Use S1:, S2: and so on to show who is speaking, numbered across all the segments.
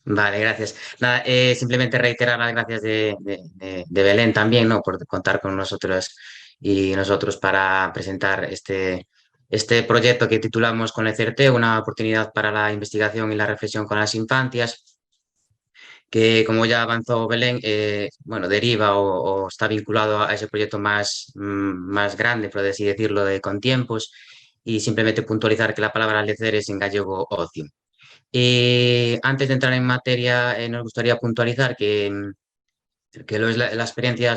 S1: Vale, gracias. Nada, simplemente reiterar las gracias de Belén también, ¿no? Por contar con nosotros y nosotros para presentar este proyecto que titulamos Con el CERTE, una oportunidad para la investigación y la reflexión con las infancias, que como ya avanzó Belén, bueno, deriva o está vinculado a ese proyecto más grande, por así decirlo, de Contiempos, y simplemente puntualizar que la palabra lecer es en gallego ocio. Antes de entrar en materia, nos gustaría puntualizar que la experiencia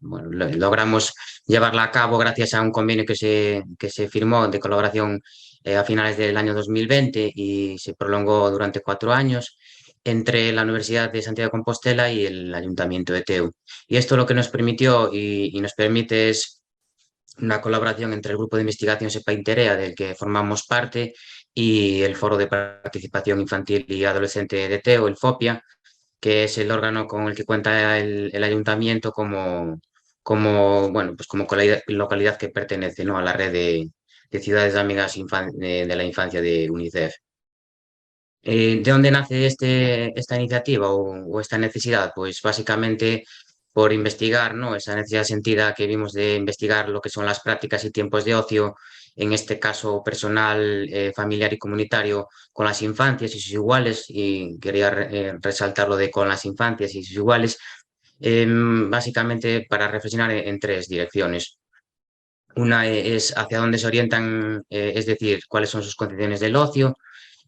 S1: bueno, logramos llevarla a cabo gracias a un convenio que se firmó de colaboración a finales del año 2020 y se prolongó durante 4 años entre la Universidad de Santiago de Compostela y el Ayuntamiento de Teu. Y esto lo que nos permitió y nos permite es una colaboración entre el Grupo de Investigación SEPA Interea, del que formamos parte, y el Foro de Participación Infantil y Adolescente de TEO, el FOPIA, que es el órgano con el que cuenta el ayuntamiento bueno, pues como localidad que pertenece, ¿no? A la red de ciudades amigas de la infancia de UNICEF. ¿De dónde nace esta iniciativa o esta necesidad? Pues básicamente por investigar, ¿no? Esa necesidad sentida que vimos de investigar lo que son las prácticas y tiempos de ocio, en este caso personal, familiar y comunitario, con las infancias y sus iguales, y quería resaltar lo de con las infancias y sus iguales, básicamente para reflexionar en tres direcciones. Una es hacia dónde se orientan, es decir, cuáles son sus concepciones del ocio.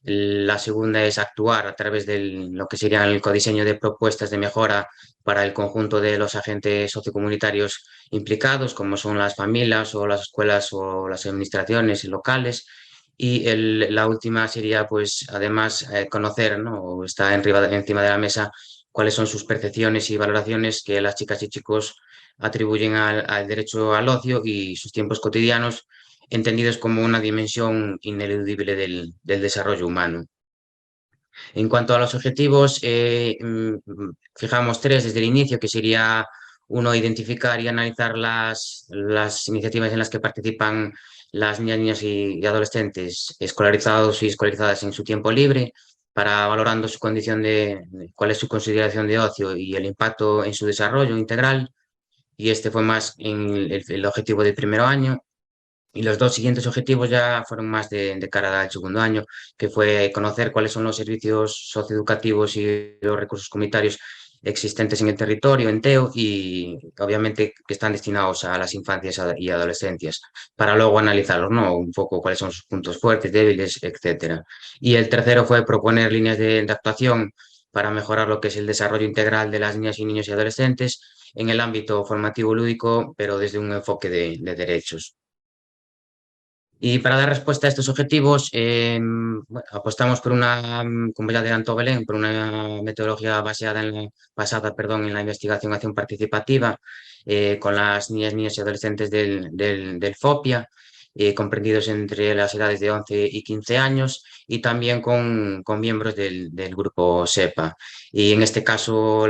S1: La segunda es actuar a través de lo que sería el codiseño de propuestas de mejora para el conjunto de los agentes sociocomunitarios implicados, como son las familias o las escuelas o las administraciones locales. Y la última sería, pues, además, conocer, ¿no? O está encima de la mesa cuáles son sus percepciones y valoraciones que las chicas y chicos atribuyen al derecho al ocio y sus tiempos cotidianos entendidos como una dimensión ineludible del desarrollo humano. En cuanto a los objetivos, fijamos tres desde el inicio, que sería uno, identificar y analizar las iniciativas en las que participan las niñas, niños y adolescentes escolarizados y escolarizadas en su tiempo libre, para valorando su condición cuál es su consideración de ocio y el impacto en su desarrollo integral. Y este fue más en el objetivo del primer año. Y los dos siguientes objetivos ya fueron más de cara al segundo año, que fue conocer cuáles son los servicios socioeducativos y los recursos comunitarios existentes en el territorio, en TEO, y obviamente que están destinados a las infancias y adolescencias, para luego analizarlos, ¿no? Un poco cuáles son sus puntos fuertes, débiles, etcétera. Y el tercero fue proponer líneas de actuación para mejorar lo que es el desarrollo integral de las niñas y niños y adolescentes en el ámbito formativo lúdico, pero desde un enfoque de derechos. Y para dar respuesta a estos objetivos, bueno, apostamos por como ya adelantó Belén, por una metodología basada, en la investigación-acción participativa con las niñas, niños y adolescentes del FOPIA, comprendidos entre las edades de 11 y 15 años, y también con miembros del grupo SEPA. Y en este caso,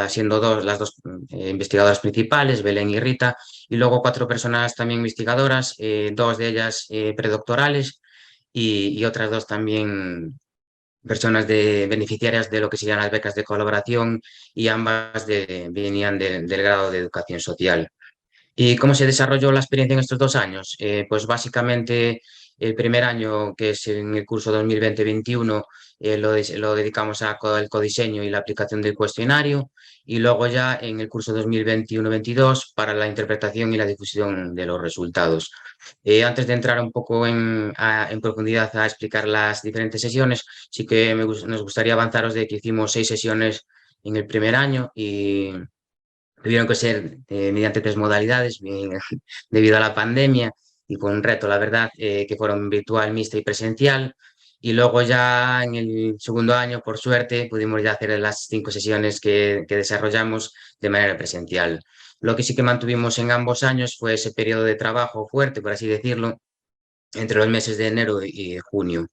S1: siendo las dos investigadoras principales, Belén y Rita, y luego cuatro personas también investigadoras, dos de ellas predoctorales y otras dos también personas beneficiarias de lo que serían las becas de colaboración, y ambas venían del grado de educación social. ¿Y cómo se desarrolló la experiencia en estos 2 años? Pues básicamente el primer año, que es en el curso 2020-21, lo dedicamos al codiseño y la aplicación del cuestionario, y luego ya en el curso 2021-22 para la interpretación y la difusión de los resultados. Antes de entrar un poco en profundidad a explicar las diferentes sesiones, sí que nos gustaría avanzaros de que hicimos 6 sesiones en el primer año y tuvieron que ser mediante tres modalidades debido a la pandemia, y fue un reto, la verdad, que fueron virtual, mixta y presencial. Y luego ya en el segundo año, por suerte, pudimos ya hacer las 5 sesiones que desarrollamos de manera presencial. Lo que sí que mantuvimos en ambos años fue ese periodo de trabajo fuerte, por así decirlo, entre los meses de enero y junio.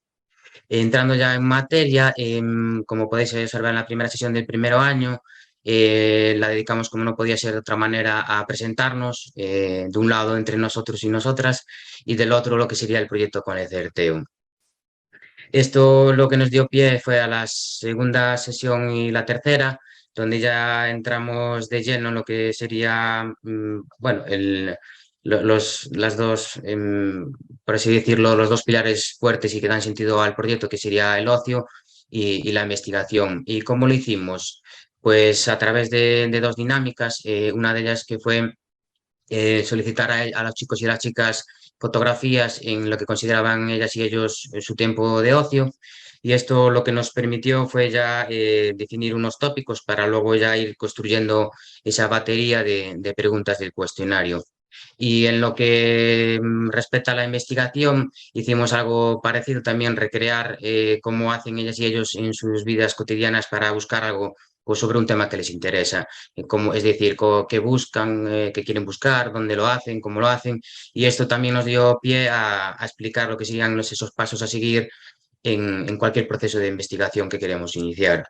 S1: Entrando ya en materia, como podéis observar en la primera sesión del primer año, la dedicamos, como no podía ser de otra manera, a presentarnos, de un lado entre nosotros y nosotras, y del otro lo que sería el proyecto con el CERTEO. Esto lo que nos dio pie fue a la segunda sesión y la tercera, donde ya entramos de lleno en lo que sería, bueno, las dos, por así decirlo, los dos pilares fuertes y que dan sentido al proyecto, que sería el ocio y la investigación. ¿Y cómo lo hicimos? Pues a través de dos dinámicas, una de ellas que fue solicitar a los chicos y a las chicas fotografías en lo que consideraban ellas y ellos su tiempo de ocio. Y esto lo que nos permitió fue ya definir unos tópicos para luego ya ir construyendo esa batería de preguntas del cuestionario. Y en lo que respecta a la investigación, hicimos algo parecido también, recrear cómo hacen ellas y ellos en sus vidas cotidianas para buscar algo pues, sobre un tema que les interesa. Es decir, qué buscan, qué quieren buscar, dónde lo hacen, cómo lo hacen. Y esto también nos dio pie a explicar lo que serían esos pasos a seguir en cualquier proceso de investigación que queremos iniciar.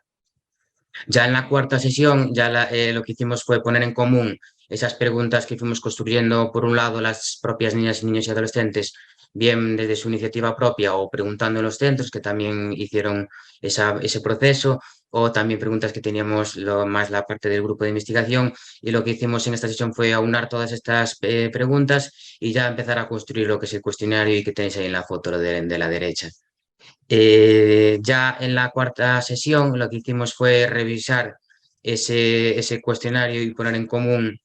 S1: Ya en la cuarta sesión, lo que hicimos fue poner en común esas preguntas que fuimos construyendo, por un lado, las propias niñas, niños y adolescentes, bien desde su iniciativa propia o preguntando en los centros, que también hicieron ese proceso, o también preguntas que teníamos más la parte del grupo de investigación. Y lo que hicimos en esta sesión fue aunar todas estas preguntas y ya empezar a construir lo que es el cuestionario y que tenéis ahí en la foto de la derecha. Ya en la cuarta sesión lo que hicimos fue revisar ese cuestionario y poner en común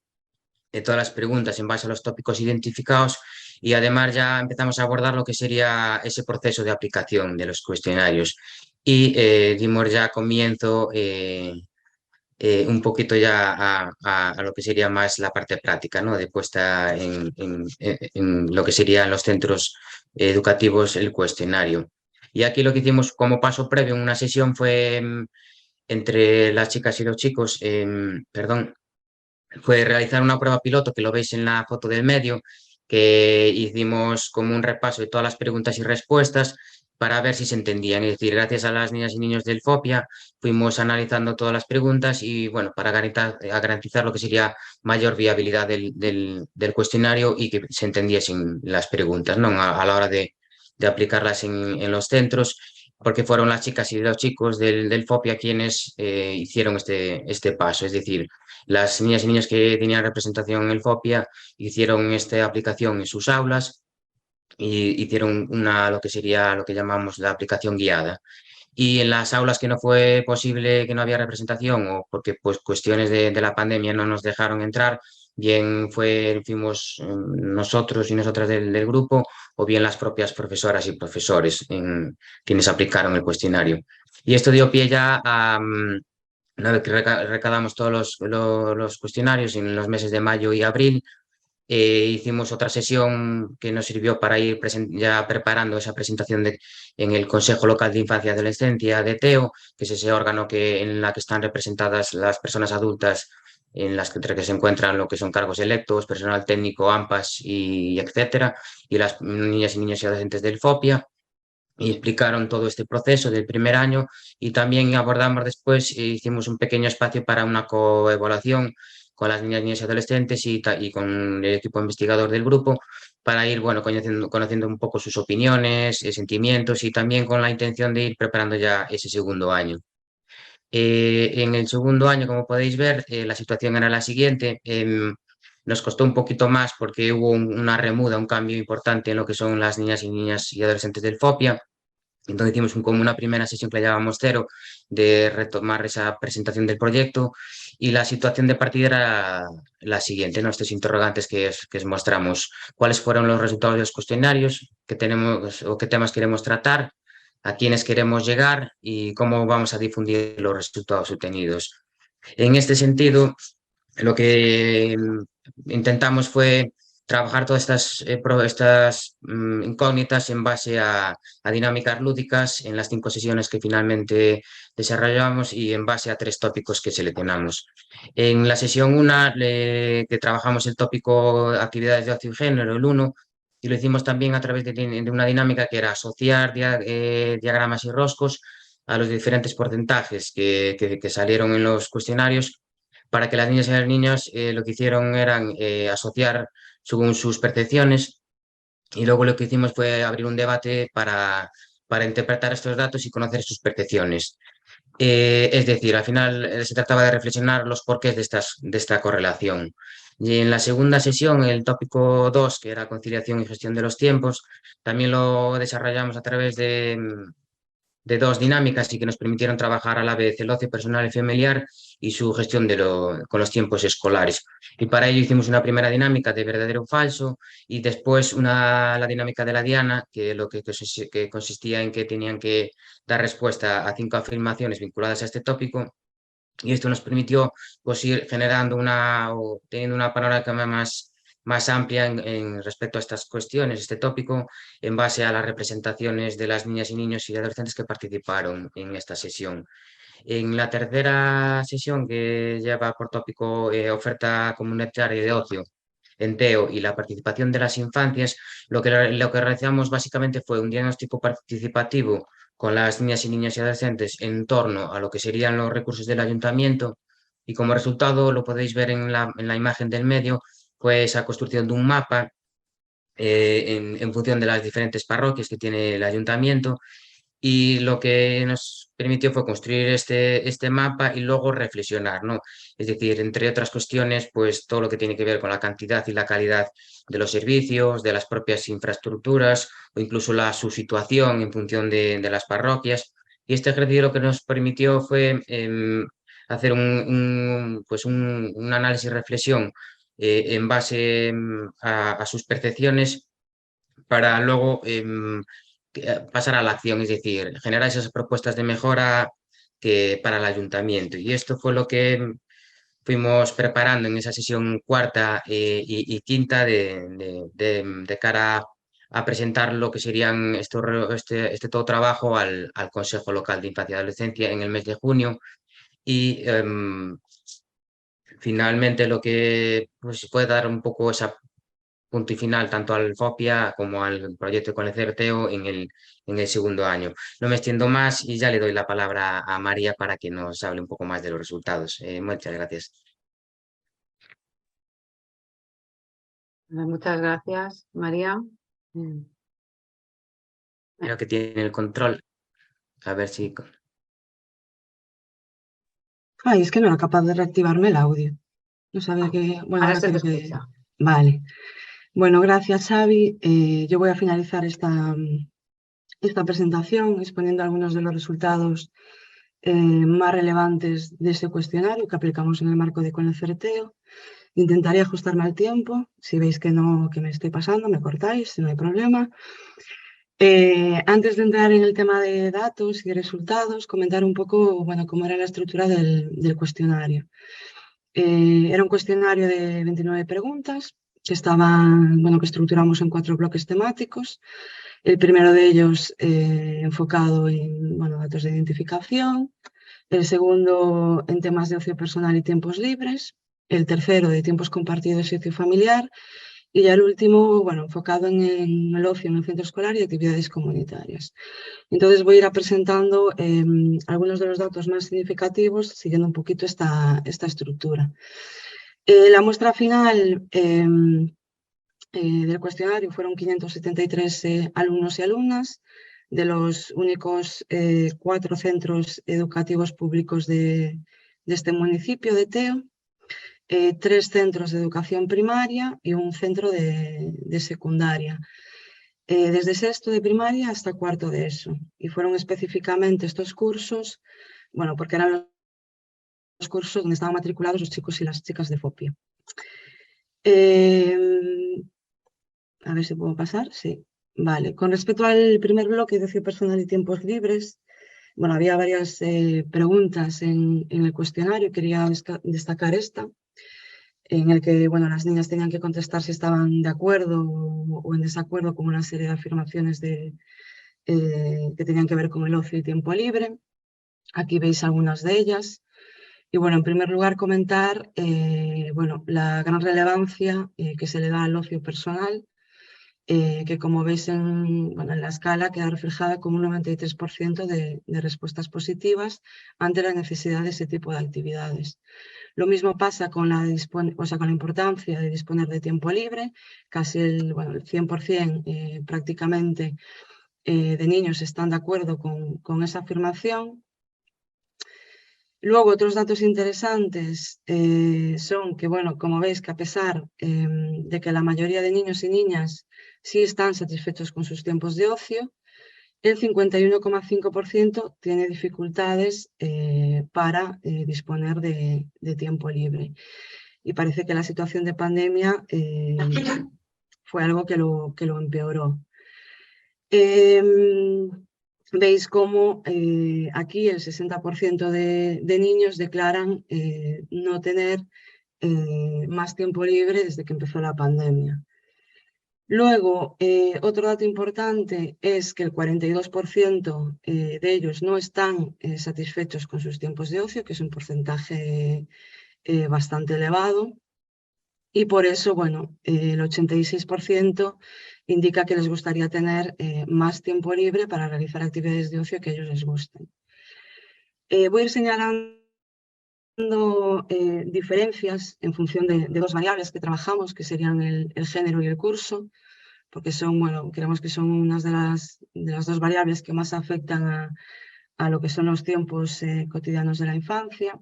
S1: todas las preguntas en base a los tópicos identificados y además ya empezamos a abordar lo que sería ese proceso de aplicación de los cuestionarios y dimos ya comienzo un poquito ya a lo que sería más la parte práctica, ¿no? De puesta en lo que serían los centros educativos el cuestionario. Y aquí lo que hicimos como paso previo en una sesión fue entre las chicas y los chicos, perdón, fue realizar una prueba piloto, que lo veis en la foto del medio, que hicimos como un repaso de todas las preguntas y respuestas para ver si se entendían. Es decir, gracias a las niñas y niños del FOPIA fuimos analizando todas las preguntas y, bueno, para garantizar lo que sería mayor viabilidad del cuestionario y que se entendiesen las preguntas, ¿no? A la hora de aplicarlas en los centros, porque fueron las chicas y los chicos del FOPIA quienes hicieron este paso. Es decir, las niñas y niños que tenían representación en el FOPIA hicieron esta aplicación en sus aulas y hicieron lo que sería lo que llamamos la aplicación guiada. Y en las aulas que no fue posible, que no había representación o porque pues cuestiones de la pandemia no nos dejaron entrar, bien fuimos nosotros y nosotras del grupo o bien las propias profesoras y profesores quienes aplicaron el cuestionario. Y esto dio pie ya a, una vez que recabamos todos los cuestionarios en los meses de mayo y abril, hicimos otra sesión que nos sirvió para ir ya preparando esa presentación en el Consejo Local de Infancia y Adolescencia de TEO, que es ese órgano en la que están representadas las personas adultas en las que se encuentran lo que son cargos electos, personal técnico, AMPAs y etcétera, y las niñas y niños y adolescentes del FOPIA y explicaron todo este proceso del primer año y también abordamos después, hicimos un pequeño espacio para una coevaluación con las niñas, niños y adolescentes y con el equipo investigador del grupo para ir, bueno, conociendo un poco sus opiniones, sentimientos y también con la intención de ir preparando ya ese segundo año. En el segundo año, como podéis ver, la situación era la siguiente. Nos costó un poquito más porque hubo una remuda, un cambio importante en lo que son las niñas y adolescentes del FOPIA. Entonces hicimos como una primera sesión que la llamábamos cero, de retomar esa presentación del proyecto y la situación de partida era la siguiente, ¿no? Estos interrogantes que os mostramos, cuáles fueron los resultados de los cuestionarios, qué tenemos o qué temas queremos tratar, a quiénes queremos llegar y cómo vamos a difundir los resultados obtenidos. En este sentido, lo que intentamos fue trabajar todas estas incógnitas en base a dinámicas lúdicas en las 5 sesiones que finalmente desarrollamos y en base a 3 tópicos que seleccionamos. En la sesión 1, que trabajamos el tópico actividades de ocio y género, el 1, y lo hicimos también a través de una dinámica que era asociar diagramas y roscos a los diferentes porcentajes que salieron en los cuestionarios para que las niñas y los niños lo que hicieron eran asociar según sus percepciones y luego lo que hicimos fue abrir un debate para interpretar estos datos y conocer sus percepciones. Es decir, al final se trataba de reflexionar los porqués de esta correlación. Y en la segunda sesión, el tópico 2, que era conciliación y gestión de los tiempos, también lo desarrollamos a través de dos dinámicas y que nos permitieron trabajar a la vez el ocio personal y familiar y su gestión con los tiempos escolares. Y para ello hicimos una primera dinámica de verdadero o falso y después la dinámica de la diana, que consistía en que tenían que dar respuesta a 5 afirmaciones vinculadas a este tópico. Y esto nos permitió pues, ir generando o teniendo una panorámica más amplia en respecto a estas cuestiones, este tópico, en base a las representaciones de las niñas y niños y adolescentes que participaron en esta sesión. En la tercera sesión, que lleva por tópico oferta comunitaria de ocio en TEO y la participación de las infancias, lo que realizamos básicamente fue un diagnóstico participativo con las niñas y niños y adolescentes en torno a lo que serían los recursos del ayuntamiento y como resultado, lo podéis ver en la imagen del medio, pues a construcción de un mapa en función de las diferentes parroquias que tiene el ayuntamiento y lo que nos permitió fue construir este mapa y luego reflexionar, ¿no? Es decir, entre otras cuestiones, pues todo lo que tiene que ver con la cantidad y la calidad de los servicios, de las propias infraestructuras o incluso su situación en función de las parroquias. Y este ejercicio lo que nos permitió fue hacer pues un análisis y reflexión en base a sus percepciones para luego pasar a la acción, es decir, generar esas propuestas de mejora para el ayuntamiento. Y esto fue lo que fuimos preparando en esa sesión cuarta y quinta de cara a presentar lo que serían este todo trabajo al Consejo Local de Infancia y Adolescencia en el mes de junio. Y finalmente lo que pues, puede dar un poco esa punto y final tanto al FOPIA como al proyecto con el CRTO en el segundo año. No me extiendo más y ya le doy la palabra a María para que nos hable un poco más de los resultados. Muchas gracias.
S2: Muchas gracias, María.
S1: Creo que tiene el control. A ver si...
S3: Ay, es que no era capaz de reactivarme el audio. No sabía que... Bueno,
S2: Ahora
S3: ahora
S2: se te
S3: creo que...
S2: escucha.
S3: Vale. Bueno, gracias, Xavi. Yo voy a finalizar esta presentación exponiendo algunos de los resultados más relevantes de ese cuestionario que aplicamos en el marco de Con el Certeo. Intentaré ajustarme al tiempo. Si veis que no, que me estoy pasando, me cortáis, no hay problema. Antes de entrar en el tema de datos y resultados, comentar un poco, bueno, cómo era la estructura del cuestionario. Era un cuestionario de 29 preguntas que que estructuramos en 4 bloques temáticos. El primero de ellos enfocado en datos de identificación, el segundo en temas de ocio personal y tiempos libres, el tercero de tiempos compartidos y ocio familiar y ya el último, enfocado en el ocio en el centro escolar y actividades comunitarias. Entonces voy a ir presentando algunos de los datos más significativos siguiendo un poquito esta estructura. La muestra final del cuestionario fueron 573 alumnos y alumnas de los únicos 4 centros educativos públicos de este municipio de Teo, 3 centros de educación primaria y un centro de secundaria. Desde sexto de primaria hasta cuarto de ESO. Y fueron específicamente estos cursos, porque eran los cursos donde estaban matriculados los chicos y las chicas de FOPIA. A ver si puedo pasar, sí. Vale, con respecto al primer bloque de ocio personal y tiempos libres, había varias preguntas en el cuestionario, quería destacar esta, en el que las niñas tenían que contestar si estaban de acuerdo o en desacuerdo con una serie de afirmaciones que tenían que ver con el ocio y tiempo libre. Aquí veis algunas de ellas. Y en primer lugar comentar la gran relevancia que se le da al ocio personal, que como veis en la escala queda reflejada como un 93% de respuestas positivas ante la necesidad de ese tipo de actividades. Lo mismo pasa con la importancia de disponer de tiempo libre, casi el 100% prácticamente de niños están de acuerdo con esa afirmación. Luego, otros datos interesantes son que, bueno, como veis, que a pesar de que la mayoría de niños y niñas sí están satisfechos con sus tiempos de ocio, el 51,5% tiene dificultades para disponer de tiempo libre. Y parece que la situación de pandemia fue algo que lo empeoró. Veis cómo aquí el 60% de niños declaran no tener más tiempo libre desde que empezó la pandemia. Luego, otro dato importante es que el 42% de ellos no están satisfechos con sus tiempos de ocio, que es un porcentaje bastante elevado. Y por eso, bueno, el 86% indica que les gustaría tener más tiempo libre para realizar actividades de ocio que a ellos les gusten. Voy a ir señalando diferencias en función de dos variables que trabajamos, que serían el género y el curso, porque son, bueno, creemos que son unas de las dos variables que más afectan a lo que son los tiempos cotidianos de la infancia.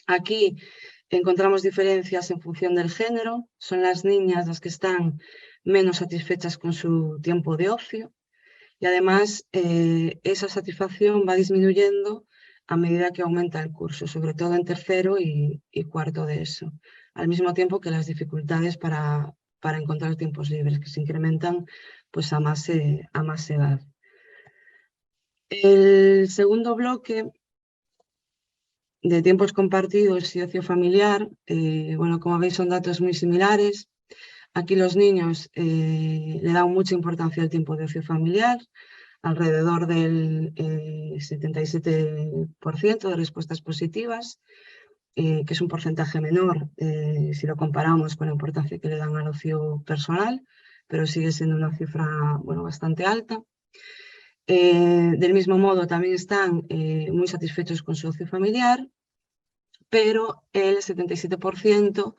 S3: Aquí encontramos diferencias en función del género. Son las niñas las que están menos satisfechas con su tiempo de ocio y además esa satisfacción va disminuyendo a medida que aumenta el curso, sobre todo en tercero y cuarto de ESO, al mismo tiempo que las dificultades para encontrar tiempos libres, que se incrementan pues, a más edad. El segundo bloque de tiempos compartidos y ocio familiar, bueno, como veis son datos muy similares. Aquí los niños le dan mucha importancia al tiempo de ocio familiar, alrededor del 77% de respuestas positivas, que es un porcentaje menor si lo comparamos con la importancia que le dan al ocio personal, pero sigue siendo una cifra, bueno, bastante alta. Del mismo modo, también están muy satisfechos con su ocio familiar, pero el 77%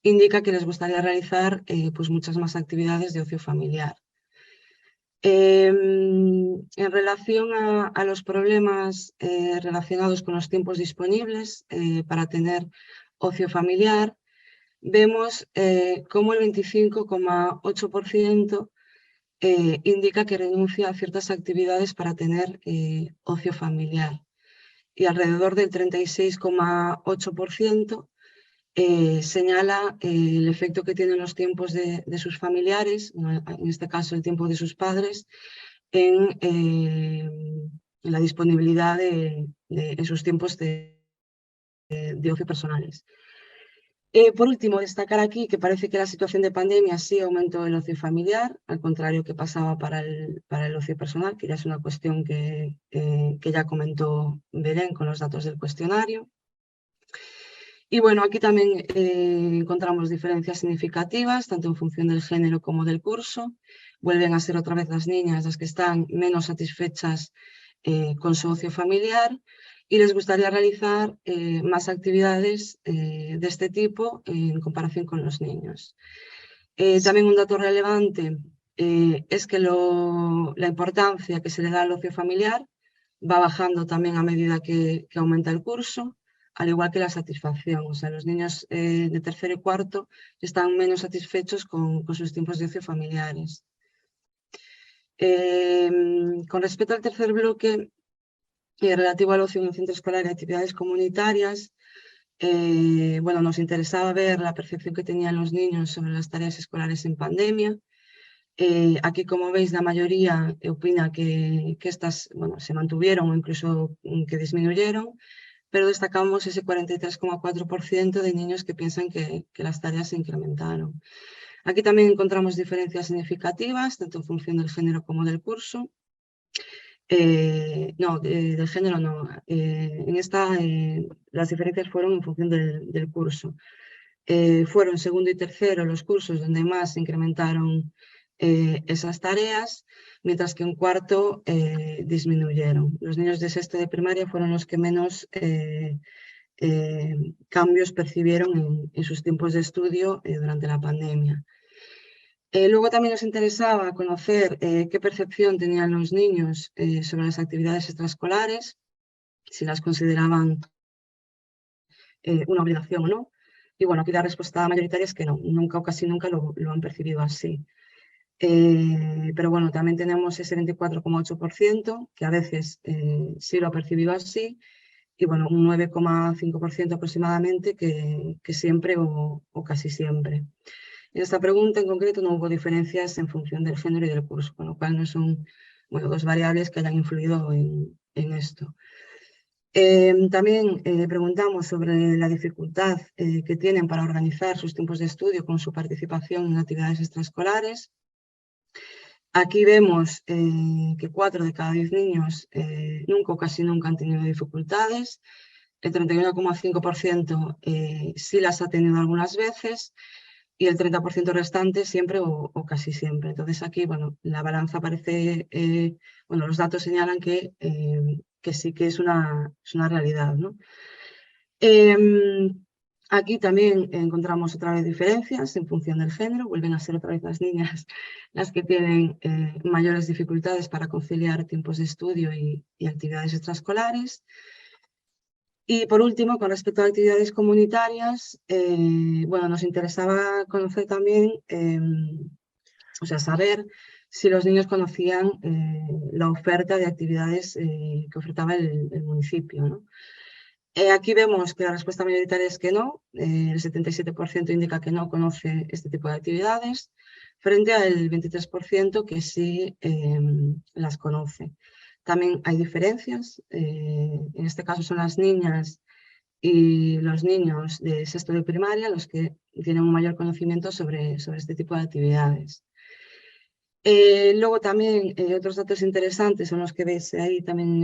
S3: indica que les gustaría realizar pues muchas más actividades de ocio familiar. En relación a los problemas relacionados con los tiempos disponibles para tener ocio familiar, vemos cómo el 25,8% indica que renuncia a ciertas actividades para tener ocio familiar y alrededor del 36,8% señala el efecto que tienen los tiempos de sus familiares, en este caso el tiempo de sus padres, en la disponibilidad en sus tiempos de ocio personales. Por último, destacar aquí que parece que la situación de pandemia sí aumentó el ocio familiar, al contrario que pasaba para el ocio personal, que ya es una cuestión que ya comentó Belén con los datos del cuestionario. Y bueno, aquí también encontramos diferencias significativas, tanto en función del género como del curso. Vuelven a ser otra vez las niñas las que están menos satisfechas con su ocio familiar y les gustaría realizar más actividades de este tipo en comparación con los niños. También un dato relevante es que la importancia que se le da al ocio familiar va bajando también a medida que aumenta el curso, al igual que la satisfacción. O sea, los niños de tercero y cuarto están menos satisfechos con sus tiempos de ocio familiares. Con respecto al tercer bloque, relativo al ocio en el centro escolar y actividades comunitarias, bueno, nos interesaba ver la percepción que tenían los niños sobre las tareas escolares en pandemia. Aquí, como veis, la mayoría opina que estas, bueno, se mantuvieron o incluso que disminuyeron, pero destacamos ese 43,4% de niños que piensan que las tareas se incrementaron. Aquí también encontramos diferencias significativas, tanto en función del género como del curso. No, del género no. En esta las diferencias fueron en función del curso. Fueron segundo y tercero los cursos donde más se incrementaron esas tareas, mientras que en cuarto disminuyeron. Los niños de sexto de primaria fueron los que menos cambios percibieron en sus tiempos de estudio durante la pandemia. Luego también nos interesaba conocer qué percepción tenían los niños sobre las actividades extraescolares, si las consideraban una obligación o no. Y bueno, aquí la respuesta mayoritaria es que no, nunca o casi nunca lo han percibido así. Pero bueno, también tenemos ese 24,8% que a veces sí lo ha percibido así, y bueno, un 9,5% aproximadamente que siempre o casi siempre. En esta pregunta en concreto no hubo diferencias en función del género y del curso, con lo cual no son, bueno, dos variables que hayan influido en esto. También preguntamos sobre la dificultad que tienen para organizar sus tiempos de estudio con su participación en actividades extraescolares. Aquí vemos que 4 de cada 10 niños nunca o casi nunca han tenido dificultades. El 31,5% sí las ha tenido algunas veces, y el 30% restante siempre o casi siempre. Entonces aquí, bueno, la balanza parece, bueno, los datos señalan que sí que es una realidad, ¿no? Aquí también encontramos otra vez diferencias en función del género, vuelven a ser otra vez las niñas las que tienen mayores dificultades para conciliar tiempos de estudio y actividades extraescolares. Y por último, con respecto a actividades comunitarias, bueno, nos interesaba conocer también, o sea, saber si los niños conocían la oferta de actividades que ofertaba el municipio, ¿no? Aquí vemos que la respuesta mayoritaria es que no, el 77% indica que no conoce este tipo de actividades, frente al 23% que sí las conoce. También hay diferencias, en este caso son las niñas y los niños de sexto de primaria los que tienen un mayor conocimiento sobre este tipo de actividades. Luego también otros datos interesantes son los que veis ahí también en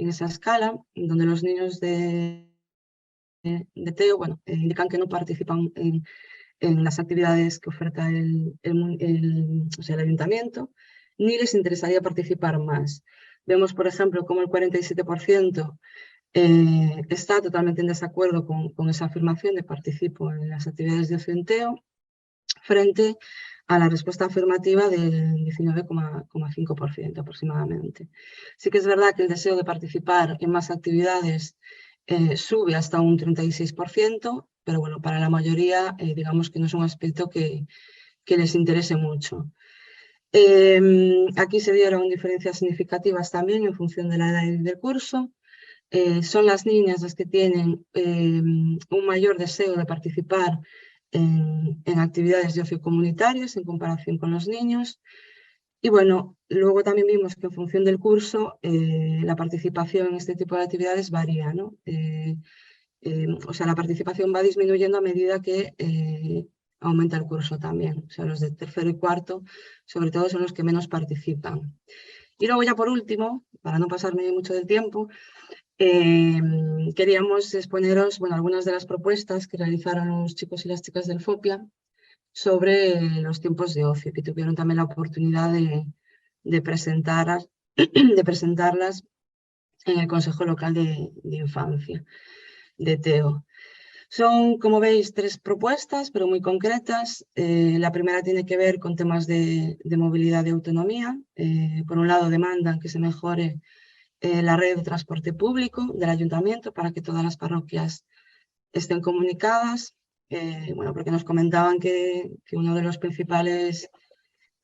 S3: esa escala, donde los niños de TEO, bueno, indican que no participan en las actividades que oferta o sea, el ayuntamiento, ni les interesaría participar más. Vemos, por ejemplo, cómo el 47% está totalmente en desacuerdo con esa afirmación de participo en las actividades de ocio en TEO, frente a la respuesta afirmativa del 19,5% aproximadamente. Sí que es verdad que el deseo de participar en más actividades sube hasta un 36%, pero bueno, para la mayoría digamos que no es un aspecto que les interese mucho. Aquí se dieron diferencias significativas también en función de la edad del curso. Son las niñas las que tienen un mayor deseo de participar en actividades de ocio comunitarias en comparación con los niños. Y bueno, luego también vimos que en función del curso la participación en este tipo de actividades varía, ¿no? O sea, la participación va disminuyendo a medida que aumenta el curso también. O sea, los de tercero y cuarto, sobre todo, son los que menos participan. Y luego ya por último, para no pasarme mucho del tiempo, queríamos exponeros, bueno, algunas de las propuestas que realizaron los chicos y las chicas del FOPIA sobre los tiempos de ocio, que tuvieron también la oportunidad de presentarlas en el Consejo Local de Infancia de TEO. Son, como veis, 3 propuestas, pero muy concretas. La primera tiene que ver con temas de movilidad y autonomía. Por un lado, demandan que se mejore la red de transporte público del ayuntamiento para que todas las parroquias estén comunicadas. Bueno, porque nos comentaban que uno de los principales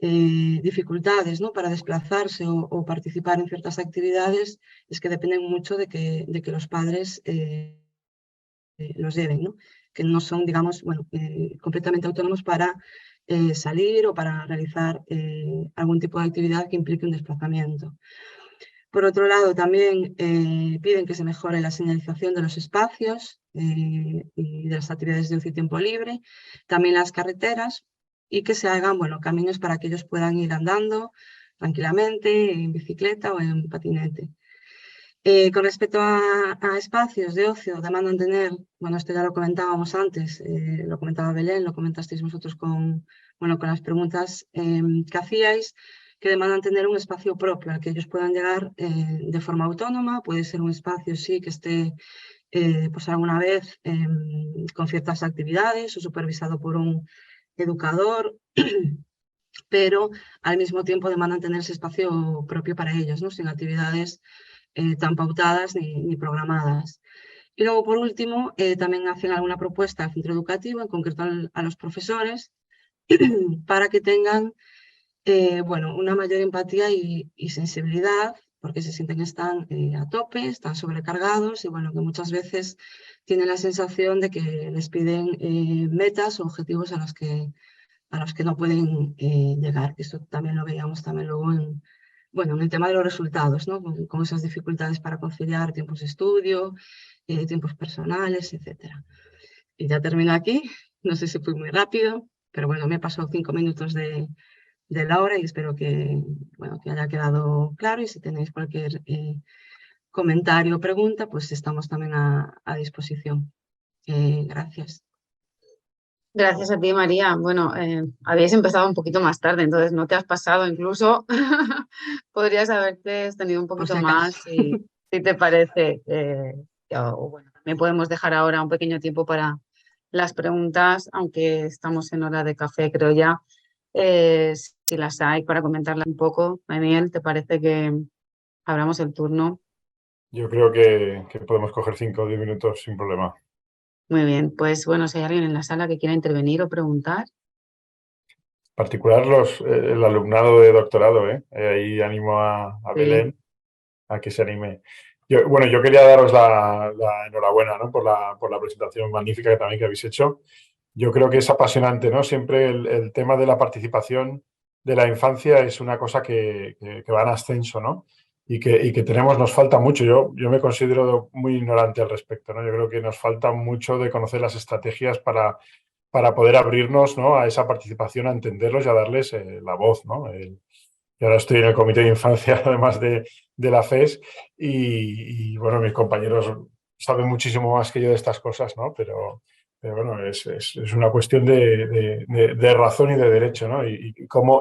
S3: dificultades, ¿no?, para desplazarse o participar en ciertas actividades es que dependen mucho de que los padres los lleven, ¿no?, que no son, digamos, bueno, completamente autónomos para salir o para realizar algún tipo de actividad que implique un desplazamiento. Por otro lado, también piden que se mejore la señalización de los espacios y de las actividades de ocio y tiempo libre, también las carreteras, y que se hagan, bueno, caminos para que ellos puedan ir andando tranquilamente, en bicicleta o en patinete. Con respecto a espacios de ocio, demandan tener, bueno, esto ya lo comentábamos antes, lo comentaba Belén, lo comentasteis vosotros con las preguntas que hacíais, que demandan tener un espacio propio al que ellos puedan llegar de forma autónoma. Puede ser un espacio, sí, que esté pues alguna vez con ciertas actividades o supervisado por un educador pero al mismo tiempo demandan tener ese espacio propio para ellos, ¿no? Sin actividades tan pautadas ni programadas. Y luego, por último, también hacen alguna propuesta al centro educativo, en concreto a los profesores, para que tengan bueno, una mayor empatía y sensibilidad, porque se sienten que están a tope, están sobrecargados y bueno, que muchas veces tienen la sensación de que les piden metas o objetivos a los que no pueden llegar. Esto también lo veíamos también luego bueno, en el tema de los resultados, ¿no? Con esas dificultades para conciliar tiempos de estudio, tiempos personales, etcétera. Y ya termino aquí, no sé si fui muy rápido, pero bueno, me he pasado 5 minutos de la hora y espero que, bueno, que haya quedado claro, y si tenéis cualquier comentario o pregunta, pues estamos también a disposición. Gracias.
S2: Gracias a ti, María. Bueno, habéis empezado un poquito más tarde, entonces no te has pasado incluso. Podrías haberte extendido un
S3: Por
S2: poquito
S3: si
S2: más,
S3: acaso.
S2: si te parece. O bueno, también podemos dejar ahora un pequeño tiempo para las preguntas, aunque estamos en hora de café, creo ya. Si las hay, para comentarlas un poco. Daniel, ¿te parece que abramos el turno?
S4: Yo creo que podemos coger 5 o 10 minutos sin problema.
S2: Muy bien, pues bueno, si hay alguien en la sala que quiera intervenir o preguntar.
S4: En particular el alumnado de doctorado, ¿eh? Ahí animo a
S2: Sí.
S4: Belén a que se anime. Yo quería daros la enhorabuena, ¿no? por la presentación magnífica que también que habéis hecho. Yo creo que es apasionante, ¿no? Siempre el tema de la participación de la infancia es una cosa que va en ascenso, ¿no? Y que nos falta mucho. Yo me considero muy ignorante al respecto, ¿no? Yo creo que nos falta mucho de conocer las estrategias para poder abrirnos, ¿no? A esa participación, a entenderlos y a darles la voz, ¿no? Yo ahora estoy en el comité de infancia, además de la FES, y bueno, mis compañeros saben muchísimo más que yo de estas cosas, ¿no? Pero bueno, es una cuestión de razón y de derecho, ¿no? Y cómo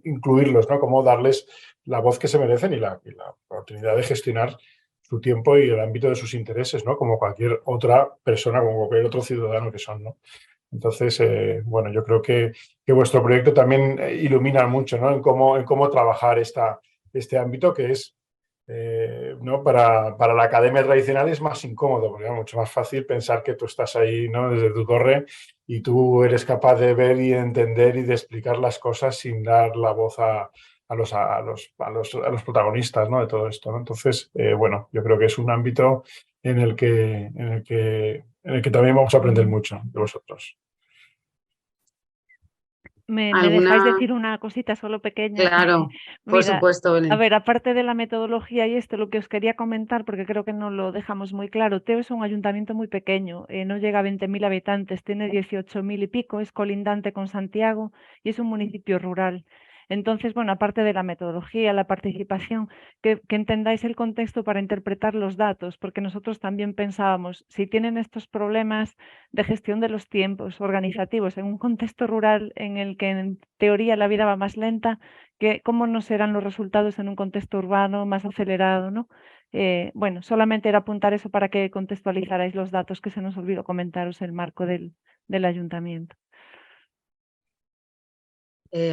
S4: incluirlos, ¿no? Cómo darles la voz que se merecen y la oportunidad de gestionar su tiempo y el ámbito de sus intereses, ¿no? Como cualquier otra persona, como cualquier otro ciudadano que son, ¿no? Entonces, bueno, yo creo que vuestro proyecto también ilumina mucho, ¿no? En cómo trabajar este ámbito que es, ¿no? Para la academia tradicional es más incómodo, porque es mucho más fácil pensar que tú estás ahí, ¿no? Desde tu torre y tú eres capaz de ver y de entender y de explicar las cosas sin dar la voz a los protagonistas, ¿no? De todo esto, ¿no? Entonces, bueno, yo creo que es un ámbito en el que también vamos a aprender mucho de vosotros.
S5: ¿Me
S2: ¿Alguna?
S5: dejáis decir una cosita solo pequeña?
S2: Claro, por
S5: Mira,
S2: supuesto, Belén.
S5: a ver, aparte de la metodología y esto, lo que os quería comentar, porque creo que no lo dejamos muy claro, Teo es un ayuntamiento muy pequeño, no llega a 20.000 habitantes, tiene 18.000 y pico, es colindante con Santiago y es un municipio rural. Entonces, bueno, aparte de la metodología, la participación, que entendáis el contexto para interpretar los datos, porque nosotros también pensábamos, si tienen estos problemas de gestión de los tiempos organizativos en un contexto rural en el que en teoría la vida va más lenta, ¿cómo no serán los resultados en un contexto urbano más acelerado, ¿no? Bueno, solamente era apuntar eso para que contextualizarais los datos, que se nos olvidó comentaros el marco del ayuntamiento.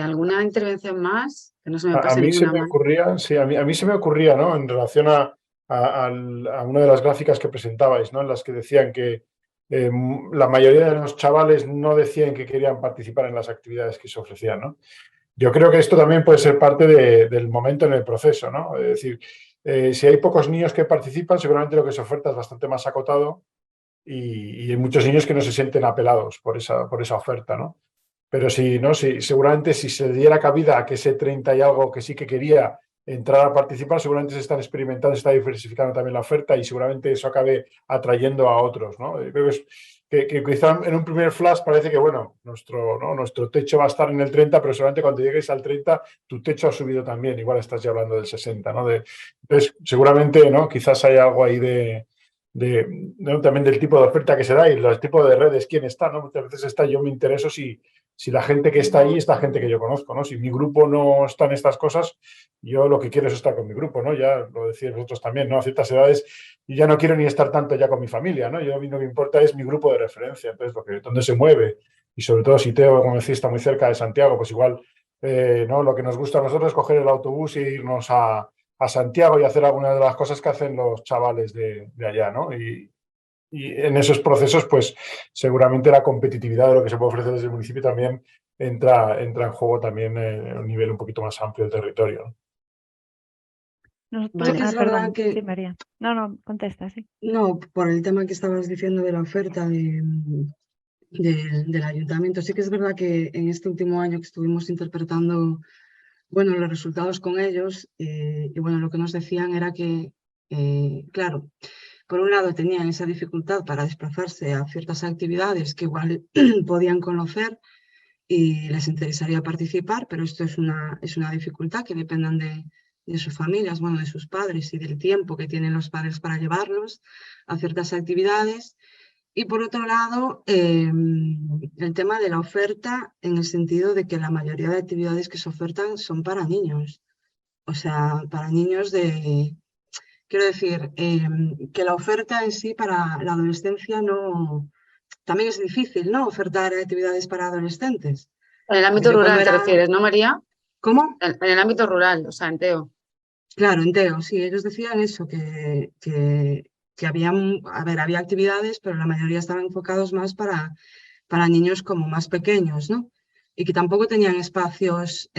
S2: ¿Alguna intervención más? Que no se me
S4: A
S2: pase
S4: mí se
S2: ninguna
S4: me
S2: más.
S4: ocurría, sí, a mí se me ocurría, ¿no? En relación a una de las gráficas que presentabais, ¿no? En las que decían que la mayoría de los chavales no decían que querían participar en las actividades que se ofrecían, ¿no? Yo creo que esto también puede ser parte del momento en el proceso, ¿no? Es decir, si hay pocos niños que participan, seguramente lo que se oferta es bastante más acotado y hay muchos niños que no se sienten apelados por esa oferta, ¿no? Pero seguramente si se diera cabida a que ese 30 y algo que sí que quería entrar a participar, seguramente se están experimentando, se está diversificando también la oferta y seguramente eso acabe atrayendo a otros, ¿no? Creo que quizá en un primer flash parece que, bueno, nuestro techo va a estar en el 30, pero seguramente cuando llegues al 30, tu techo ha subido también, igual estás ya hablando del 60, ¿no? Entonces, seguramente, ¿no? Quizás hay algo ahí ¿no? También del tipo de oferta que se da y los tipos de redes, quién está, ¿no? Muchas veces yo me intereso si la gente que está ahí es la gente que yo conozco, ¿no? Si mi grupo no está en estas cosas, yo lo que quiero es estar con mi grupo, ¿no? Ya lo decís vosotros también, ¿no? A ciertas edades yo ya no quiero ni estar tanto ya con mi familia, ¿no? Yo a mí lo que me importa es mi grupo de referencia, entonces dónde se mueve y sobre todo si Teo, como decís, está muy cerca de Santiago, pues igual ¿no? Lo que nos gusta a nosotros es coger el autobús e irnos a Santiago y hacer algunas de las cosas que hacen los chavales de allá, ¿no? Y en esos procesos, pues seguramente la competitividad de lo que se puede ofrecer desde el municipio también entra en juego también a un nivel un poquito más amplio del territorio, ¿no?
S5: Nosotros,
S3: Sí que es verdad
S5: perdón, sí,
S3: que,
S5: María. No, contesta, sí.
S3: no, por el tema que estabas diciendo de la oferta del ayuntamiento, sí que es verdad que en este último año que estuvimos interpretando, bueno, los resultados con ellos, y bueno, lo que nos decían era que, claro, por un lado tenían esa dificultad para desplazarse a ciertas actividades que igual podían conocer y les interesaría participar, pero esto es una dificultad que dependan de sus familias, bueno, de sus padres y del tiempo que tienen los padres para llevarlos a ciertas actividades. Y por otro lado, el tema de la oferta en el sentido de que la mayoría de actividades que se ofertan son para niños. O sea, para niños de, quiero decir, que la oferta en sí para la adolescencia no, también es difícil, ¿no? Ofertar actividades para adolescentes.
S2: En el
S3: Pues
S2: ámbito
S3: yo cuando
S2: rural te
S3: era,
S2: refieres, ¿no, María?
S3: ¿cómo?
S2: En el ámbito rural, o sea, en Teo.
S3: Claro, en Teo, sí, ellos decían eso, que había, a ver, había actividades, pero la mayoría estaban enfocados más para niños como más pequeños, ¿no? Y que tampoco tenían espacios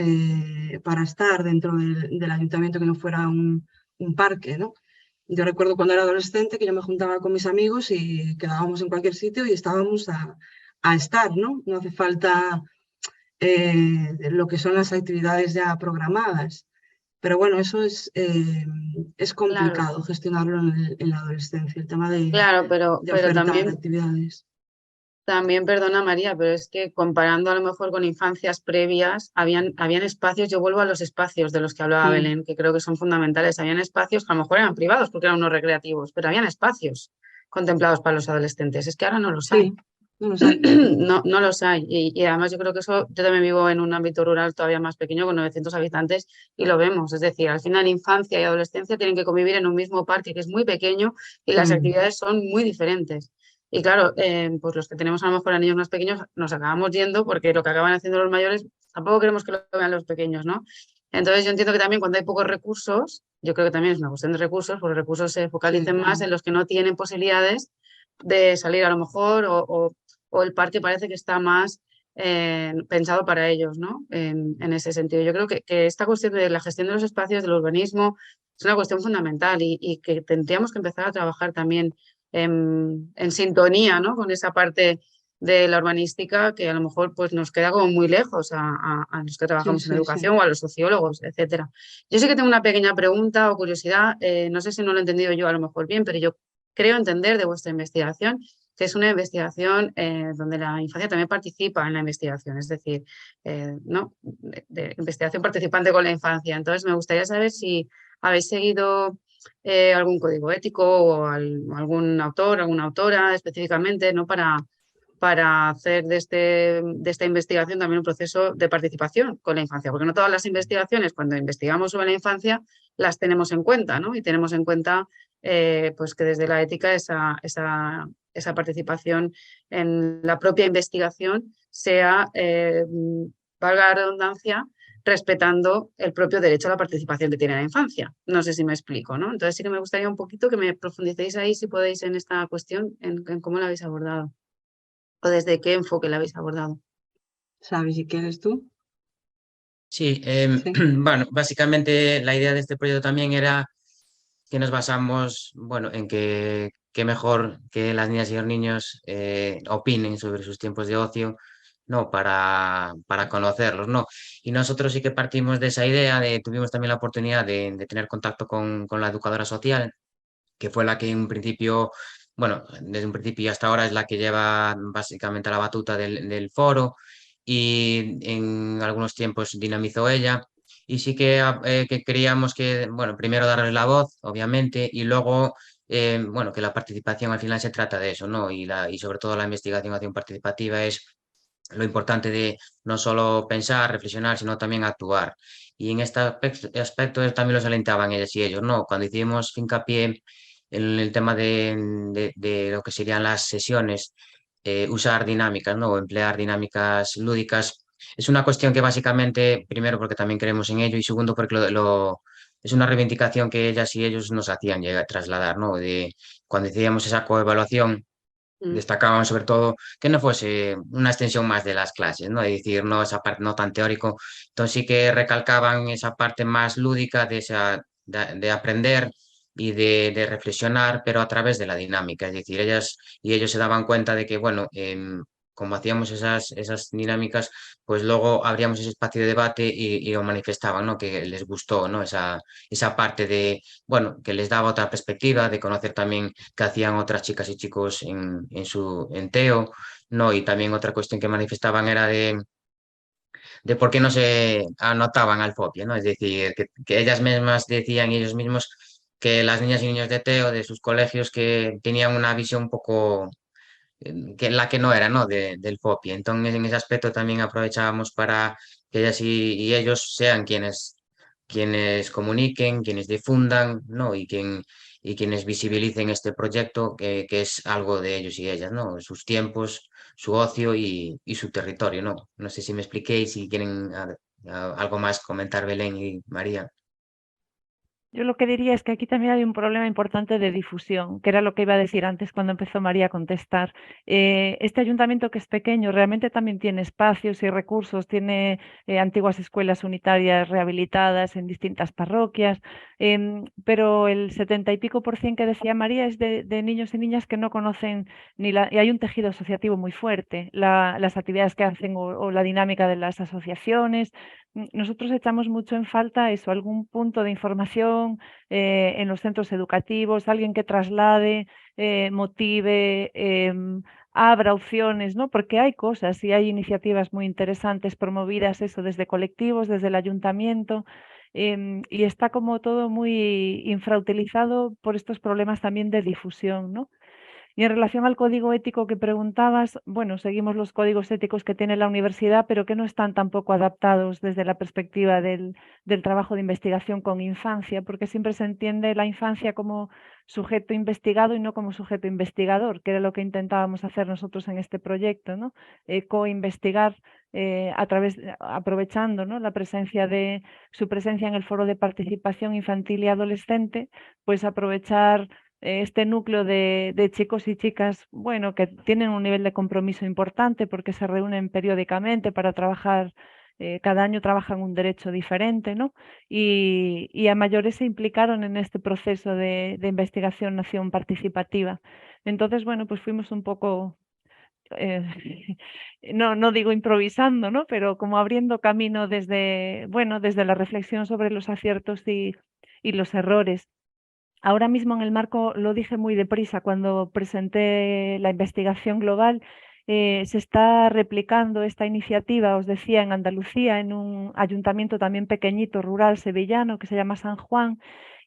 S3: para estar dentro del ayuntamiento que no fuera un parque, ¿no? Yo recuerdo cuando era adolescente que yo me juntaba con mis amigos y quedábamos en cualquier sitio y estábamos a estar, ¿no? No hace falta lo que son las actividades ya programadas. Pero bueno, eso es
S2: Claro,
S3: complicado gestionarlo en la adolescencia, el tema
S2: claro,
S3: de
S2: pero
S3: ofertar
S2: también,
S3: actividades.
S2: también, perdona María, pero es que comparando a lo mejor con infancias previas, habían espacios, yo vuelvo a los espacios de los que hablaba
S3: Mm,
S2: Belén, que creo que son fundamentales. Habían espacios que a lo mejor eran privados porque eran unos recreativos, pero habían espacios contemplados para los adolescentes. Es que ahora no los hay.
S3: sí, no los hay.
S2: No, no los hay. Y además yo creo que eso, yo también vivo en un ámbito rural todavía más pequeño, con 900 habitantes, y lo vemos. Es decir, al final infancia y adolescencia tienen que convivir en un mismo parque que es muy pequeño y las
S3: Mm,
S2: actividades son muy diferentes. Y claro, pues los que tenemos a lo mejor a niños más pequeños nos acabamos yendo porque lo que acaban haciendo los mayores tampoco queremos que lo vean los pequeños, ¿no? Entonces yo entiendo que también cuando hay pocos recursos, yo creo que también es una cuestión de recursos, porque los recursos se
S3: sí,
S2: focalicen más en los que no tienen posibilidades de salir a lo mejor o el parque parece que está más pensado para ellos, ¿no? En ese sentido. Yo creo que esta cuestión de la gestión de los espacios, del urbanismo, es una cuestión fundamental y que tendríamos que empezar a trabajar también en sintonía, ¿no? Con esa parte de la urbanística que a lo mejor pues, nos queda como muy lejos a los que
S3: sí,
S2: trabajamos en
S3: sí, sí.
S2: educación o a los sociólogos, etcétera. Yo sí que tengo una pequeña pregunta o curiosidad, no sé si no lo he entendido yo a lo mejor bien, pero yo creo entender de vuestra investigación que es una investigación donde la infancia también participa en la investigación, es decir, ¿no? De investigación participante con la infancia. Entonces, me gustaría saber si habéis seguido algún código ético o algún autor, alguna autora específicamente, ¿no? Para hacer de esta investigación también un proceso de participación con la infancia, porque no todas las investigaciones, cuando investigamos sobre la infancia, las tenemos en cuenta, ¿no? Y tenemos en cuenta pues que desde la ética esa participación en la propia investigación sea, valga la redundancia, respetando el propio derecho a la participación que tiene la infancia. No sé si me explico, ¿no? Entonces sí que me gustaría un poquito que me profundicéis ahí, si podéis, en esta cuestión, en cómo la habéis abordado o desde qué enfoque la habéis abordado.
S3: ¿Sabes si quieres tú?
S1: Sí,
S3: Sí.
S1: bueno, básicamente la idea de este proyecto también era que nos basamos, bueno, en que qué mejor que las niñas y los niños opinen sobre sus tiempos de ocio, ¿no? Para conocerlos, ¿no? Y nosotros sí que partimos de esa idea, tuvimos también la oportunidad de tener contacto con la educadora social, que fue la que en un principio, bueno, desde un principio y hasta ahora es la que lleva básicamente la batuta del foro y en algunos tiempos dinamizó ella. Y sí que queríamos que, bueno, primero darles la voz, obviamente, y luego, bueno, que la participación al final se trata de eso, ¿no? Y sobre todo la investigación acción participativa es lo importante de no solo pensar, reflexionar, sino también actuar. Y en este aspecto también lo salientaban ellas y ellos, ¿no? Cuando hicimos hincapié en el tema de lo que serían las sesiones, usar dinámicas, ¿no? O emplear dinámicas lúdicas, es una cuestión que básicamente, primero porque también creemos en ello y segundo porque es una reivindicación que ellas y ellos nos hacían llegar, trasladar, ¿no? De, cuando decíamos esa coevaluación,
S2: Mm.
S1: destacaban sobre todo que no fuese una extensión más de las clases, ¿no? Es decir, no esa parte no tan teórico, entonces sí que recalcaban esa parte más lúdica de, de aprender y de reflexionar, pero a través de la dinámica, es decir, ellas y ellos se daban cuenta de que, bueno, como hacíamos esas dinámicas, pues luego abríamos ese espacio de debate y lo manifestaban, ¿no? Que les gustó, ¿no? Esa parte de, bueno, que les daba otra perspectiva, de conocer también que hacían otras chicas y chicos en TEO, ¿no? Y también otra cuestión que manifestaban era de por qué no se anotaban al FOPIA, ¿no? Es decir, que ellas mismas decían, ellos mismos, que las niñas y niños de TEO, de sus colegios, que tenían una visión un poco que la que no era, ¿no? Del FOPI. Entonces, en ese aspecto también aprovechábamos para que ellas y ellos sean quienes comuniquen, quienes difundan, ¿no? Y quienes visibilicen este proyecto, que es algo de ellos y ellas, ¿no? Sus tiempos, su ocio y su territorio, ¿no? No sé si me expliquéis, si quieren algo más comentar Belén y María.
S5: Yo lo que diría es que aquí también hay un problema importante de difusión, que era lo que iba a decir antes cuando empezó María a contestar. Este ayuntamiento, que es pequeño, realmente también tiene espacios y recursos, tiene antiguas escuelas unitarias rehabilitadas en distintas parroquias, pero el 70 y pico % que decía María es de niños y niñas que no conocen y hay un tejido asociativo muy fuerte, las actividades que hacen o la dinámica de las asociaciones. Nosotros echamos mucho en falta eso, algún punto de información en los centros educativos, alguien que traslade, motive, abra opciones, ¿no? Porque hay cosas y hay iniciativas muy interesantes promovidas eso desde colectivos, desde el ayuntamiento, y está como todo muy infrautilizado por estos problemas también de difusión, ¿no? Y en relación al código ético que preguntabas, bueno, seguimos los códigos éticos que tiene la universidad, pero que no están tampoco adaptados desde la perspectiva del trabajo de investigación con infancia, porque siempre se entiende la infancia como sujeto investigado y no como sujeto investigador, que era lo que intentábamos hacer nosotros en este proyecto, ¿no? Co-investigar aprovechando, ¿no? La presencia de su presencia en el foro de participación infantil y adolescente, pues aprovechar este núcleo de chicos y chicas, bueno, que tienen un nivel de compromiso importante porque se reúnen periódicamente para trabajar, cada año trabajan un derecho diferente, ¿no? Y a mayores se implicaron en este proceso de investigación nación participativa. Entonces, bueno, pues fuimos un poco, eh, no digo improvisando, ¿no? Pero como abriendo camino desde, bueno, desde la reflexión sobre los aciertos y los errores. Ahora mismo en el marco, lo dije muy deprisa cuando presenté la investigación global, se está replicando esta iniciativa, os decía, en Andalucía, en un ayuntamiento también pequeñito, rural, sevillano, que se llama San Juan,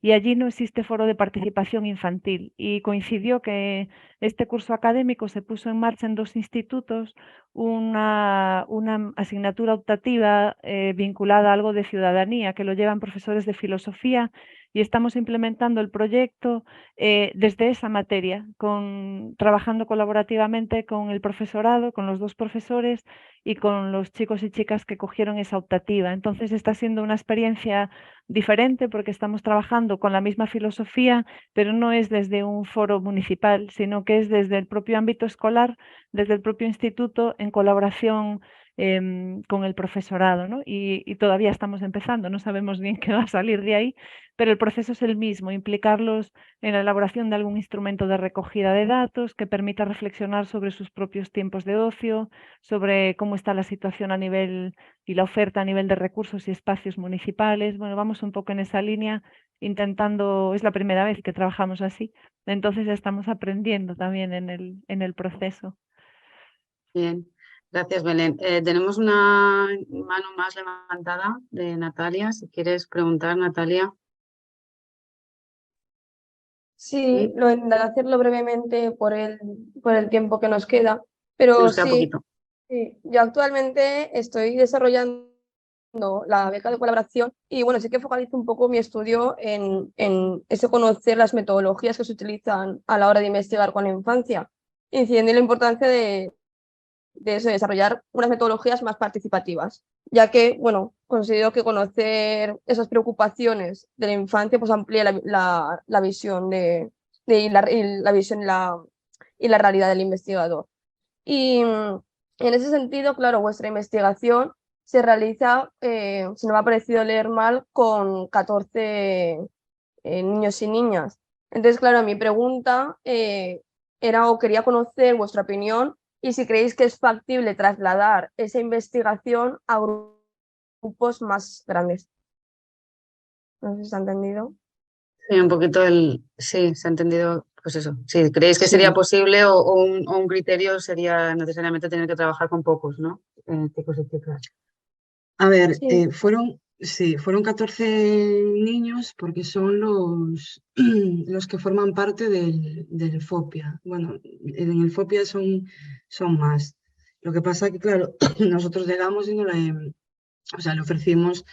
S5: y allí no existe foro de participación infantil. Y coincidió que este curso académico se puso en marcha en 2 institutos, una asignatura optativa vinculada a algo de ciudadanía, que lo llevan profesores de filosofía, y estamos implementando el proyecto desde esa materia, trabajando colaborativamente con el profesorado, con los 2 profesores y con los chicos y chicas que cogieron esa optativa. Entonces está siendo una experiencia diferente porque estamos trabajando con la misma filosofía, pero no es desde un foro municipal, sino que es desde el propio ámbito escolar, desde el propio instituto, en colaboración con el profesorado, ¿no? Y todavía estamos empezando, no sabemos bien qué va a salir de ahí, pero el proceso es el mismo, implicarlos en la elaboración de algún instrumento de recogida de datos que permita reflexionar sobre sus propios tiempos de ocio, sobre cómo está la situación a nivel y la oferta a nivel de recursos y espacios municipales. Bueno, vamos un poco en esa línea, intentando, es la primera vez que trabajamos así, entonces estamos aprendiendo también en el proceso.
S2: Bien, gracias Belén. Tenemos una mano más levantada de Natalia. Si quieres preguntar, Natalia.
S6: Sí, lo intentaré hacerlo brevemente por el tiempo que nos queda, pero
S2: Nos queda
S6: sí,
S2: poquito.
S6: yo actualmente estoy desarrollando la beca de colaboración y bueno, sí que focalizo un poco mi estudio en ese conocer las metodologías que se utilizan a la hora de investigar con la infancia, incidiendo en la importancia de eso, de desarrollar unas metodologías más participativas, ya que, bueno, considero que conocer esas preocupaciones de la infancia pues amplía la visión la visión y la realidad del investigador. Y en ese sentido, claro, vuestra investigación se realiza, si no me ha parecido leer mal, con 14 niños y niñas. Entonces, claro, mi pregunta era o quería conocer vuestra opinión y si creéis que es factible trasladar esa investigación a grupos más grandes. No sé si se ha entendido.
S2: Sí, un poquito sí, se ha entendido, pues eso. Si creéis que
S3: Sí.
S2: sería posible o un criterio sería necesariamente tener que trabajar con pocos, ¿no? Chicos y chicas.
S3: A ver,
S6: Sí.
S3: fueron 14 niños porque son los que forman parte del FOPIA. Bueno, en el FOPIA son más. Lo que pasa que, claro, nosotros llegamos y le ofrecimos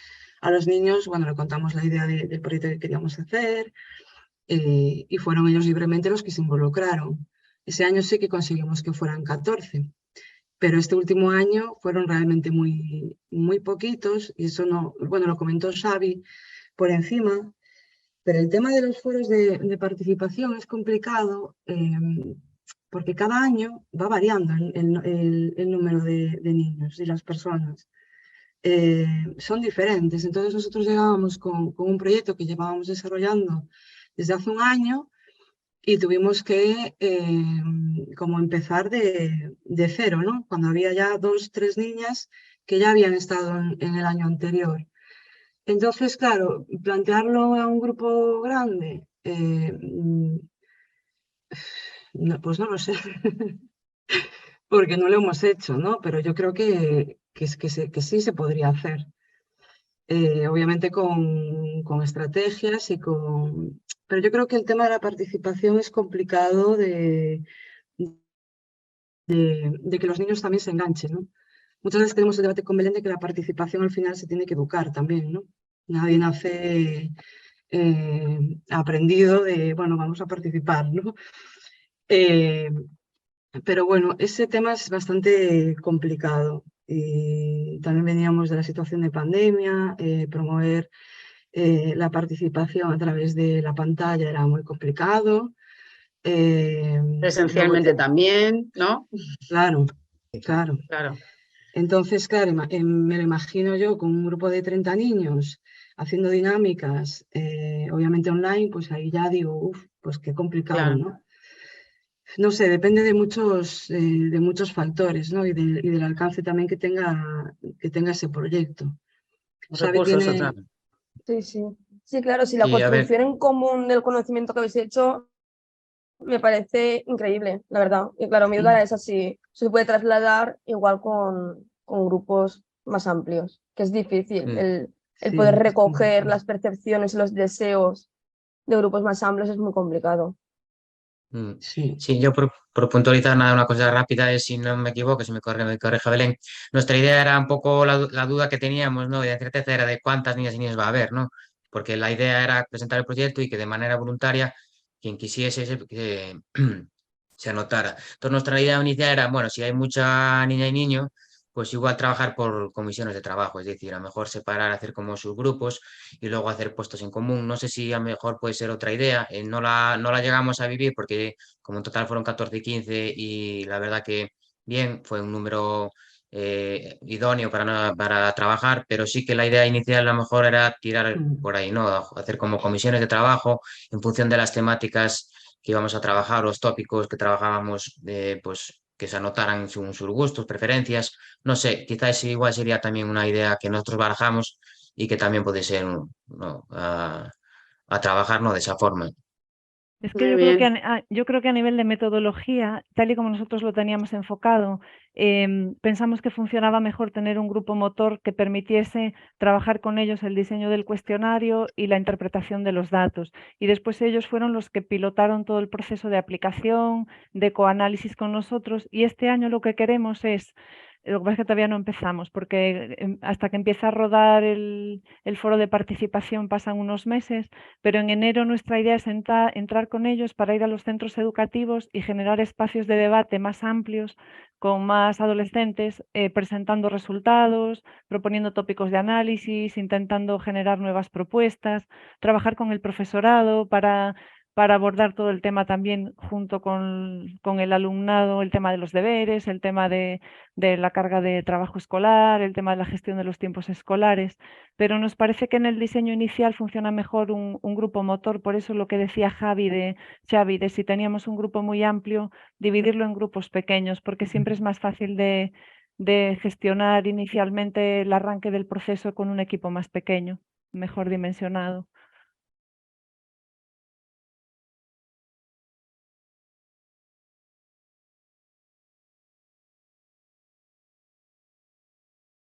S3: a los niños, bueno, le contamos la idea del proyecto que queríamos hacer y fueron ellos libremente los que se involucraron. Ese año sí que conseguimos que fueran 14. Pero este último año fueron realmente muy, muy poquitos y eso no, bueno, lo comentó Xavi por encima, pero el tema de los foros de participación es complicado porque cada año va variando el número de niños y las personas. Son diferentes, entonces nosotros llegábamos con un proyecto que llevábamos desarrollando desde hace un año y tuvimos que como empezar de cero, ¿no? Cuando había ya 2, 3 niñas que ya habían estado en el año anterior. Entonces, claro, plantearlo a un grupo grande, pues no lo sé, porque no lo hemos hecho, ¿no? Pero yo creo que sí se podría hacer. Obviamente con estrategias y con... Pero yo creo que el tema de la participación es complicado de que los niños también se enganchen, ¿no? Muchas veces tenemos el debate con Belén de que la participación al final se tiene que educar también, ¿no? Nadie nace aprendido de, bueno, vamos a participar, ¿no? Pero bueno, ese tema es bastante complicado. Y también veníamos de la situación de pandemia, promover la participación a través de la pantalla era muy complicado.
S2: Presencialmente también, ¿no?
S3: Claro, claro.
S2: Claro.
S3: Entonces, claro, me lo imagino yo con un grupo de 30 niños haciendo dinámicas, obviamente online, pues ahí ya digo, uff, pues qué complicado,
S2: Claro.
S3: ¿no? No sé, depende de muchos factores, ¿no? Y del alcance también que tenga ese proyecto.
S2: Los
S3: Xavi
S2: recursos,
S3: tiene,
S2: otra.
S6: Sí, sí. Sí, claro, si la
S1: Sí, a ver,
S6: construcción en común del conocimiento que habéis hecho me parece increíble, la verdad. Y claro, mi duda era esa, si se puede trasladar igual con grupos más amplios, que es difícil el
S3: sí,
S6: poder
S3: es
S6: recoger
S3: complicado.
S6: las percepciones y los deseos de grupos más amplios es muy complicado.
S3: Sí,
S1: sí, yo por puntualizar nada, una cosa rápida es, si no me equivoco, si me corrija Belén, nuestra idea era un poco la duda que teníamos, ¿no? Y la certeza era de cuántas niñas y niños va a haber, ¿no? Porque la idea era presentar el proyecto y que de manera voluntaria quien quisiese se anotara. Entonces nuestra idea inicial era, bueno, si hay mucha niña y niño, pues igual trabajar por comisiones de trabajo, es decir, a lo mejor separar, hacer como subgrupos y luego hacer puestos en común. No sé si a lo mejor puede ser otra idea, no la llegamos a vivir porque como en total fueron 14 y 15 y la verdad que bien, fue un número idóneo para trabajar, pero sí que la idea inicial a lo mejor era tirar por ahí, ¿no? Hacer como comisiones de trabajo en función de las temáticas que íbamos a trabajar, los tópicos que trabajábamos, pues que se anotaran según sus gustos, preferencias. No sé, quizás igual sería también una idea que nosotros barajamos y que también puede ser, ¿no? a trabajar, ¿no? De esa forma.
S5: Es que
S2: Muy
S5: yo creo que
S2: bien.
S5: yo creo que a nivel de metodología, tal y como nosotros lo teníamos enfocado, pensamos que funcionaba mejor tener un grupo motor que permitiese trabajar con ellos el diseño del cuestionario y la interpretación de los datos. Y después ellos fueron los que pilotaron todo el proceso de aplicación, de coanálisis con nosotros. Y este año lo que queremos es Lo que pasa es que todavía no empezamos, porque hasta que empieza a rodar el foro de participación pasan unos meses, pero en enero nuestra idea es entrar con ellos para ir a los centros educativos y generar espacios de debate más amplios con más adolescentes, presentando resultados, proponiendo tópicos de análisis, intentando generar nuevas propuestas, trabajar con el profesorado para abordar todo el tema también junto con el alumnado, el tema de los deberes, el tema de la carga de trabajo escolar, el tema de la gestión de los tiempos escolares, pero nos parece que en el diseño inicial funciona mejor un grupo motor, por eso lo que decía Xavi de si teníamos un grupo muy amplio, dividirlo en grupos pequeños, porque siempre es más fácil de gestionar inicialmente el arranque del proceso con un equipo más pequeño, mejor dimensionado.